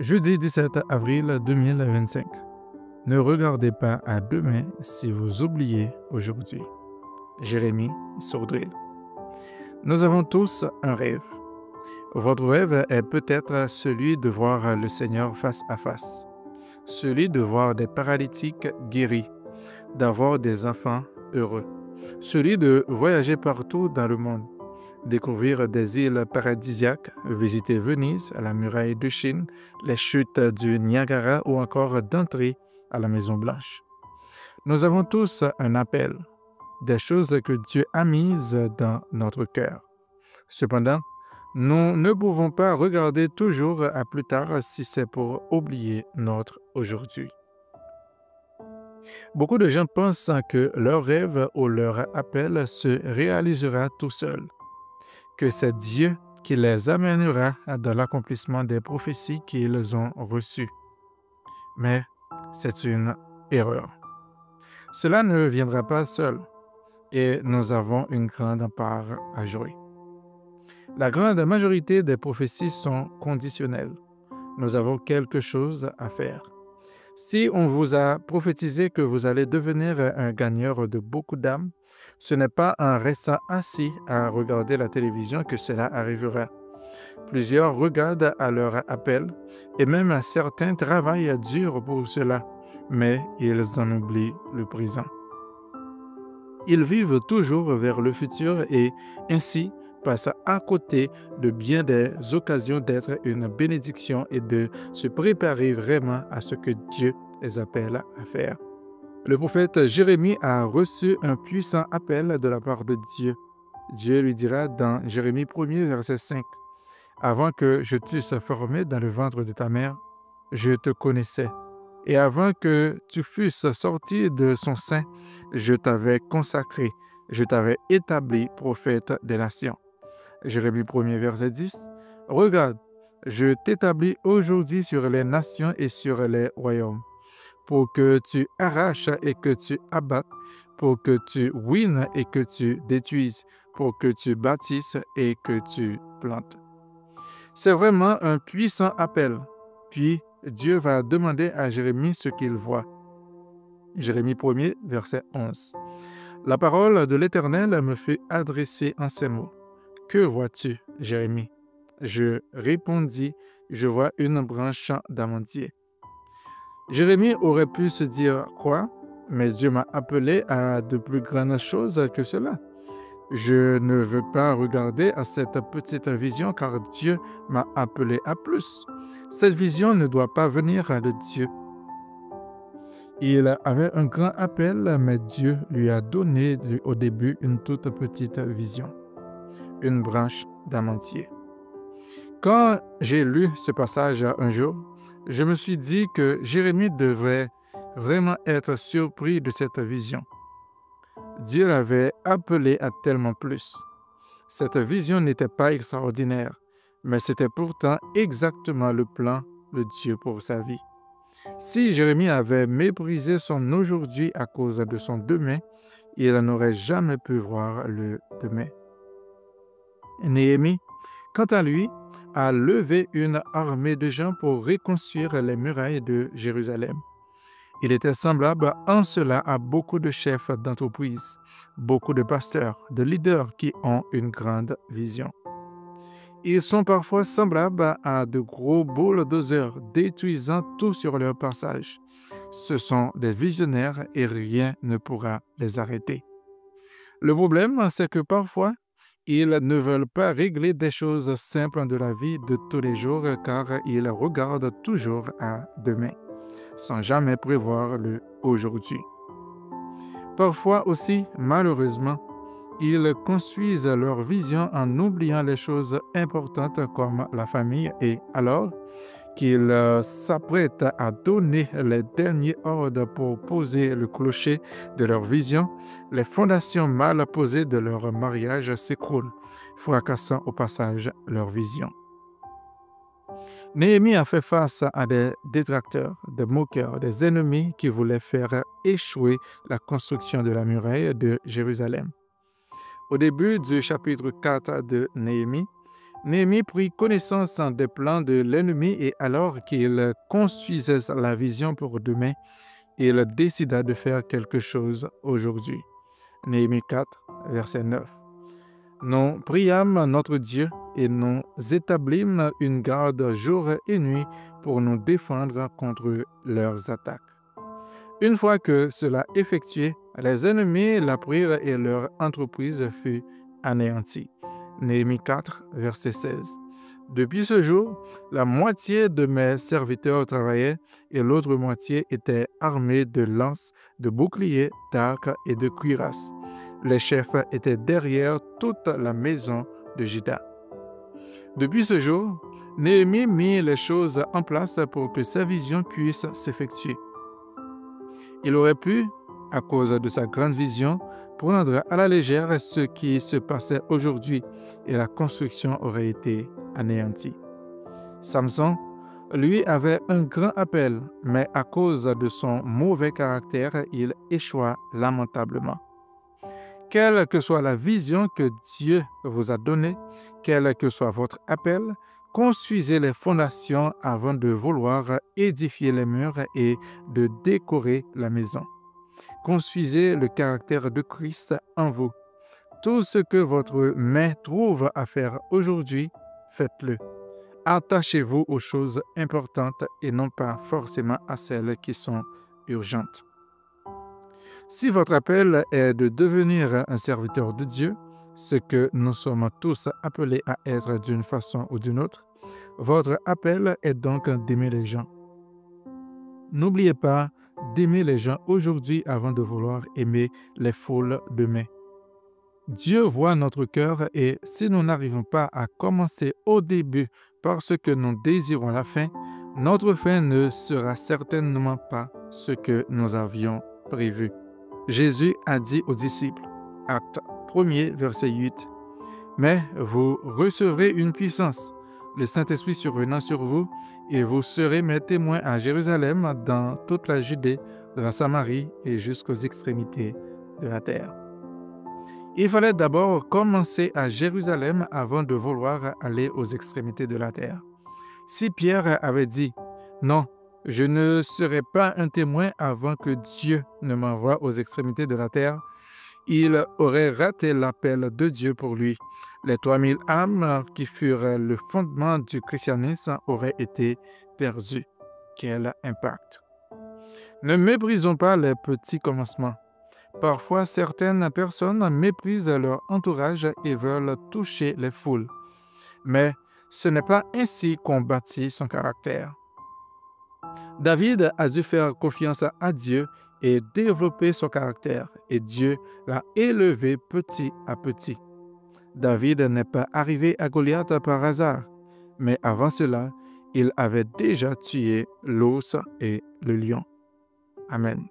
Jeudi 17 avril 2025. Ne regardez pas à demain si vous oubliez aujourd'hui. Jérémie Sordril. Nous avons tous un rêve. Votre rêve est peut-être celui de voir le Seigneur face à face, celui de voir des paralytiques guéris, d'avoir des enfants heureux, celui de voyager partout dans le monde, découvrir des îles paradisiaques, visiter Venise, la muraille de Chine, les chutes du Niagara ou encore d'entrer à la Maison Blanche. Nous avons tous un appel, des choses que Dieu a mises dans notre cœur. Cependant, nous ne pouvons pas regarder toujours à plus tard si c'est pour oublier notre aujourd'hui. Beaucoup de gens pensent que leur rêve ou leur appel se réalisera tout seul, que c'est Dieu qui les amènera dans l'accomplissement des prophéties qu'ils ont reçues. Mais c'est une erreur. Cela ne viendra pas seul et nous avons une grande part à jouer. La grande majorité des prophéties sont conditionnelles. Nous avons quelque chose à faire. Si on vous a prophétisé que vous allez devenir un gagneur de beaucoup d'âmes, ce n'est pas en restant assis à regarder la télévision que cela arrivera. Plusieurs regardent à leur appel et même certains travaillent dur pour cela, mais ils en oublient le présent. Ils vivent toujours vers le futur et ainsi passent à côté de bien des occasions d'être une bénédiction et de se préparer vraiment à ce que Dieu les appelle à faire. Le prophète Jérémie a reçu un puissant appel de la part de Dieu. Dieu lui dira dans Jérémie 1er, verset 5, « Avant que je t'eusse formé dans le ventre de ta mère, je te connaissais. Et avant que tu fusses sorti de son sein, je t'avais consacré, je t'avais établi prophète des nations. » Jérémie 1er, verset 10, « Regarde, je t'établis aujourd'hui sur les nations et sur les royaumes, pour que tu arraches et que tu abattes, pour que tu ruines et que tu détruises, pour que tu bâtisses et que tu plantes. » C'est vraiment un puissant appel. Puis Dieu va demander à Jérémie ce qu'il voit. Jérémie 1er, verset 11. La parole de l'Éternel me fut adressée en ces mots. « Que vois-tu, Jérémie ?» Je répondis, « Je vois une branche d'amandier. » Jérémie aurait pu se dire « Quoi? Mais Dieu m'a appelé à de plus grandes choses que cela. Je ne veux pas regarder à cette petite vision car Dieu m'a appelé à plus. Cette vision ne doit pas venir de Dieu. » Il avait un grand appel, mais Dieu lui a donné au début une toute petite vision, une branche d'amandier. Quand j'ai lu ce passage un jour, je me suis dit que Jérémie devrait vraiment être surpris de cette vision. Dieu l'avait appelé à tellement plus. Cette vision n'était pas extraordinaire, mais c'était pourtant exactement le plan de Dieu pour sa vie. Si Jérémie avait méprisé son aujourd'hui à cause de son demain, il n'aurait jamais pu voir le demain. Néhémie, quant à lui, a levé une armée de gens pour reconstruire les murailles de Jérusalem. Il était semblable en cela à beaucoup de chefs d'entreprise, beaucoup de pasteurs, de leaders qui ont une grande vision. Ils sont parfois semblables à de gros bulldozers détruisant tout sur leur passage. Ce sont des visionnaires et rien ne pourra les arrêter. Le problème, c'est que parfois, ils ne veulent pas régler des choses simples de la vie de tous les jours car ils regardent toujours à demain, sans jamais prévoir le aujourd'hui. Parfois aussi, malheureusement, ils construisent leur vision en oubliant les choses importantes comme la famille et alors qu'ils s'apprêtent à donner les derniers ordres pour poser le clocher de leur vision, les fondations mal posées de leur mariage s'écroulent, fracassant au passage leur vision. Néhémie a fait face à des détracteurs, des moqueurs, des ennemis qui voulaient faire échouer la construction de la muraille de Jérusalem. Au début du chapitre 4 de Néhémie, Néhémie prit connaissance des plans de l'ennemi et alors qu'il construisait la vision pour demain, il décida de faire quelque chose aujourd'hui. Néhémie 4, verset 9. Nous priâmes notre Dieu et nous établîmes une garde jour et nuit pour nous défendre contre leurs attaques. Une fois que cela effectué, les ennemis la prirent et leur entreprise fut anéantie. Néhémie 4, verset 16. Depuis ce jour, la moitié de mes serviteurs travaillaient et l'autre moitié était armée de lances, de boucliers, d'arcs et de cuirasses. Les chefs étaient derrière toute la maison de Juda. Depuis ce jour, Néhémie mit les choses en place pour que sa vision puisse s'effectuer. Il aurait pu, à cause de sa grande vision, prendre à la légère ce qui se passait aujourd'hui et la construction aurait été anéantie. Samson, lui, avait un grand appel, mais à cause de son mauvais caractère, il échoua lamentablement. Quelle que soit la vision que Dieu vous a donnée, quel que soit votre appel, construisez les fondations avant de vouloir édifier les murs et de décorer la maison. Construisez le caractère de Christ en vous. Tout ce que votre main trouve à faire aujourd'hui, faites-le. Attachez-vous aux choses importantes et non pas forcément à celles qui sont urgentes. Si votre appel est de devenir un serviteur de Dieu, ce que nous sommes tous appelés à être d'une façon ou d'une autre, votre appel est donc d'aimer les gens. N'oubliez pas d'aimer les gens aujourd'hui avant de vouloir aimer les foules demain. Dieu voit notre cœur et si nous n'arrivons pas à commencer au début parce que nous désirons la fin, notre fin ne sera certainement pas ce que nous avions prévu. Jésus a dit aux disciples, Acte 1er, verset 8, « Mais vous recevrez une puissance, le Saint-Esprit survenant sur vous, et vous serez mes témoins à Jérusalem, dans toute la Judée, de la Samarie et jusqu'aux extrémités de la terre. » Il fallait d'abord commencer à Jérusalem avant de vouloir aller aux extrémités de la terre. Si Pierre avait dit « Non, je ne serai pas un témoin avant que Dieu ne m'envoie aux extrémités de la terre », il aurait raté l'appel de Dieu pour lui. Les 3000 âmes qui furent le fondement du christianisme auraient été perdues. Quel impact! Ne méprisons pas les petits commencements. Parfois, certaines personnes méprisent leur entourage et veulent toucher les foules. Mais ce n'est pas ainsi qu'on bâtit son caractère. David a dû faire confiance à Dieu et développer son caractère, et Dieu l'a élevé petit à petit. David n'est pas arrivé à Goliath par hasard, mais avant cela, il avait déjà tué l'ours et le lion. Amen.